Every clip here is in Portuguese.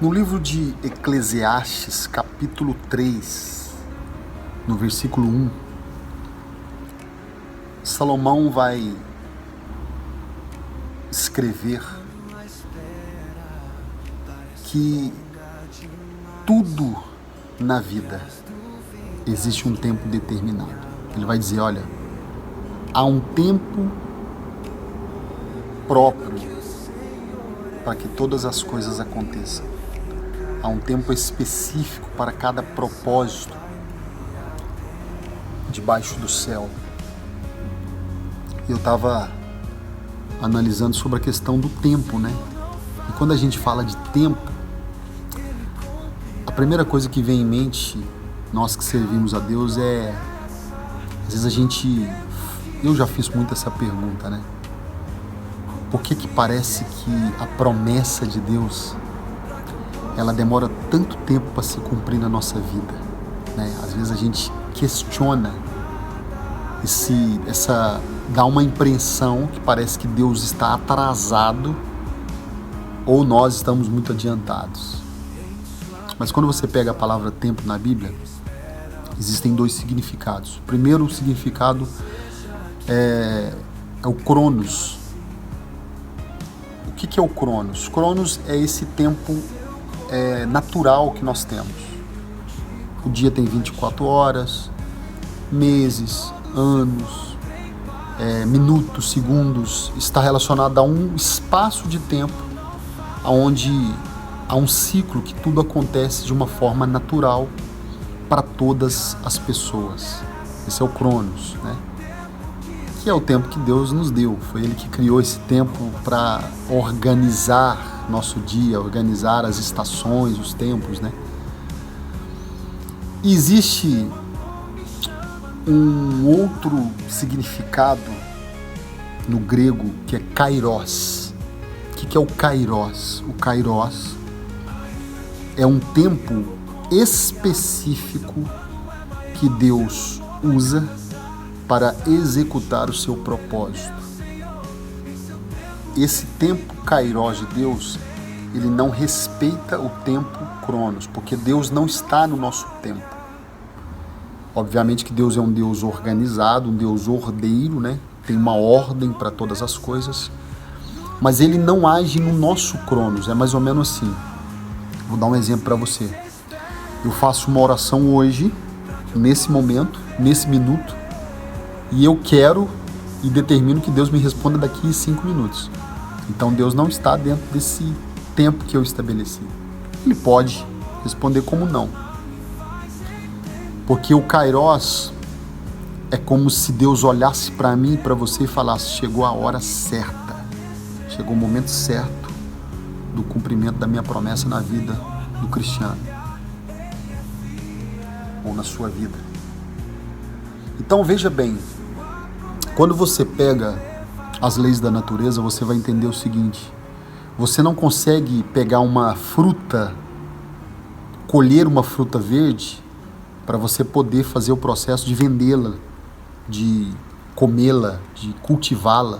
No livro de Eclesiastes, capítulo 3, no versículo 1, Salomão vai escrever que tudo na vida existe um tempo determinado. Ele vai dizer, olha, há um tempo próprio para que todas as coisas aconteçam. Há um tempo específico para cada propósito debaixo do céu. Eu estava analisando sobre a questão do tempo, né? E quando a gente fala de tempo, a primeira coisa que vem em mente, nós que servimos a Deus, às vezes eu já fiz muito essa pergunta, né? Por que parece que a promessa de Deus, ela demora tanto tempo para se cumprir na nossa vida, né? Às vezes a gente questiona, dá uma impressão que parece que Deus está atrasado ou nós estamos muito adiantados. Mas quando você pega a palavra tempo na Bíblia, existem dois significados. O primeiro significado é o Cronos. O que é o Cronos? Cronos é esse tempo natural que nós temos. O dia tem 24 horas, meses, anos, minutos, segundos. Está relacionado a um espaço de tempo onde há um ciclo que tudo acontece de uma forma natural para todas as pessoas. Esse é o Cronos, né? Que é o tempo que Deus nos deu. Foi Ele que criou esse tempo para organizar nosso dia, organizar as estações, os tempos, né? E existe um outro significado no grego que é kairos. O que é o kairos? O kairos é um tempo específico que Deus usa para executar o seu propósito. Esse tempo kairos de Deus, ele não respeita o tempo cronos, porque Deus não está no nosso tempo. Obviamente que Deus é um Deus organizado, um Deus ordeiro, né? Tem uma ordem para todas as coisas, mas Ele não age no nosso cronos. É mais ou menos assim. Vou dar um exemplo para você. Eu faço uma oração hoje, nesse momento, nesse minuto, e eu quero e determino que Deus me responda daqui a 5 minutos. Então Deus não está dentro desse tempo que eu estabeleci. Ele pode responder como não. Porque o kairos é como se Deus olhasse para mim e para você e falasse, chegou a hora certa, chegou o momento certo do cumprimento da minha promessa na vida do cristiano ou na sua vida. Então veja bem, quando você pega as leis da natureza, você vai entender o seguinte: você não consegue pegar uma fruta, colher uma fruta verde para você poder fazer o processo de vendê-la, de comê-la, de cultivá-la.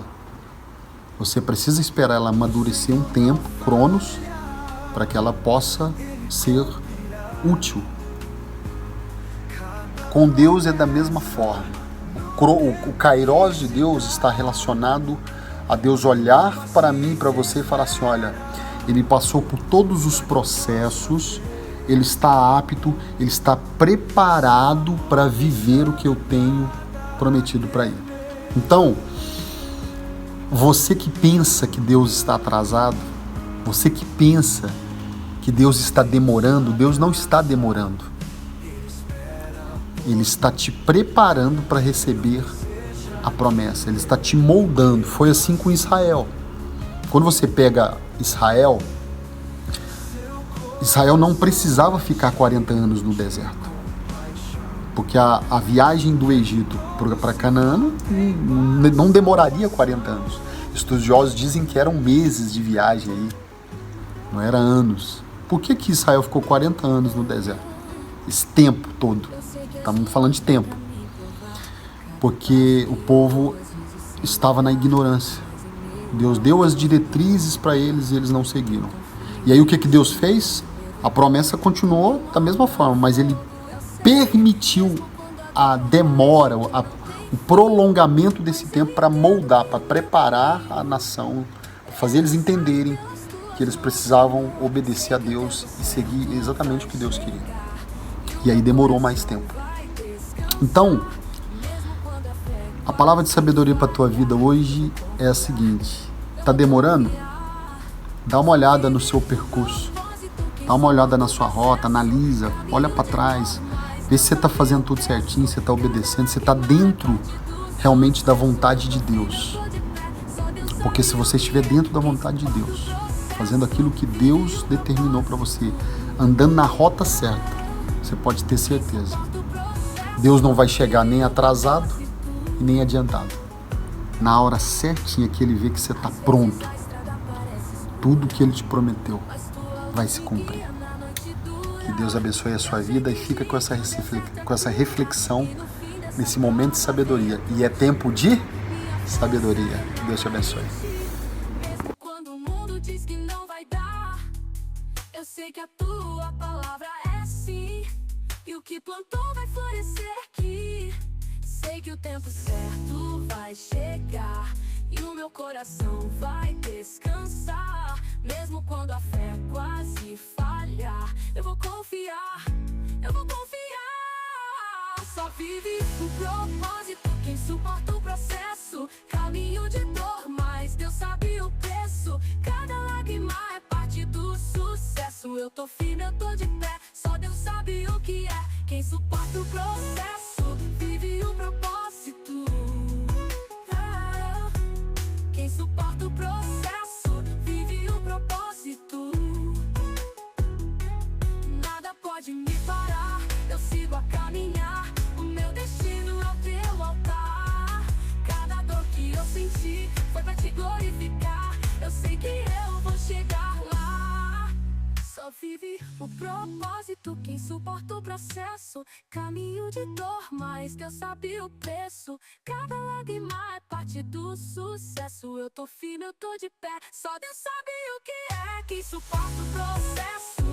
Você precisa esperar ela amadurecer um tempo, cronos, para que ela possa ser útil. Com Deus é da mesma forma. O kairos de Deus está relacionado a Deus olhar para mim e para você e falar assim, olha, Ele passou por todos os processos, Ele está apto, Ele está preparado para viver o que eu tenho prometido para Ele. Então, você que pensa que Deus está atrasado, você que pensa que Deus está demorando, Deus não está demorando. Ele está te preparando para receber a promessa. Ele está te moldando. Foi assim com Israel. Quando você pega Israel não precisava ficar 40 anos no deserto. Porque a viagem do Egito para Canaã não demoraria 40 anos. Estudiosos dizem que eram meses de viagem aí. Não era anos. Por que Israel ficou 40 anos no deserto? Esse tempo todo. Estamos falando de tempo. Porque o povo estava na ignorância. Deus deu as diretrizes para eles e eles não seguiram. E aí o que Deus fez? A promessa continuou da mesma forma, mas ele permitiu a demora, o prolongamento desse tempo para moldar, para preparar a nação, fazer eles entenderem que eles precisavam obedecer a Deus e seguir exatamente o que Deus queria. E aí demorou mais tempo. Então, a palavra de sabedoria para a tua vida hoje é a seguinte: tá demorando? Dá uma olhada no seu percurso, dá uma olhada na sua rota, analisa, olha para trás, vê se você está fazendo tudo certinho, se você está obedecendo, se você está dentro realmente da vontade de Deus. Porque se você estiver dentro da vontade de Deus, fazendo aquilo que Deus determinou para você, andando na rota certa, você pode ter certeza. Deus não vai chegar nem atrasado e nem adiantado. Na hora certinha que Ele vê que você está pronto, tudo que Ele te prometeu vai se cumprir. Que Deus abençoe a sua vida e fica com essa reflexão nesse momento de sabedoria. E é tempo de sabedoria. Que Deus te abençoe. Quando o mundo diz que não vai dar, eu sei que a tua palavra é sim. E o que plantou vai florescer aqui. Sei que o tempo certo vai chegar e o meu coração vai descansar. Mesmo quando a fé quase falhar, eu vou confiar, eu vou confiar. Só vive o propósito quem suporta o processo. Caminho de dor, mas Deus sabe o preço. Cada lágrima é parte do sucesso. Eu tô firme, eu tô de pé, só Deus sabe o que é. Quem suporta o processo vive o propósito. Quem suporta o processo vive o propósito. Nada pode me parar, eu sigo a caminhar. O meu destino é o teu altar. Cada dor que eu senti foi pra te glorificar. Eu sei que eu vou chegar lá. Só vive o propósito quem suporta o processo. Caminho de dor, mas Deus sabe o preço. Cada lágrima é parte do sucesso. Eu tô firme, eu tô de pé, só Deus sabe o que é. Quem suporta o processo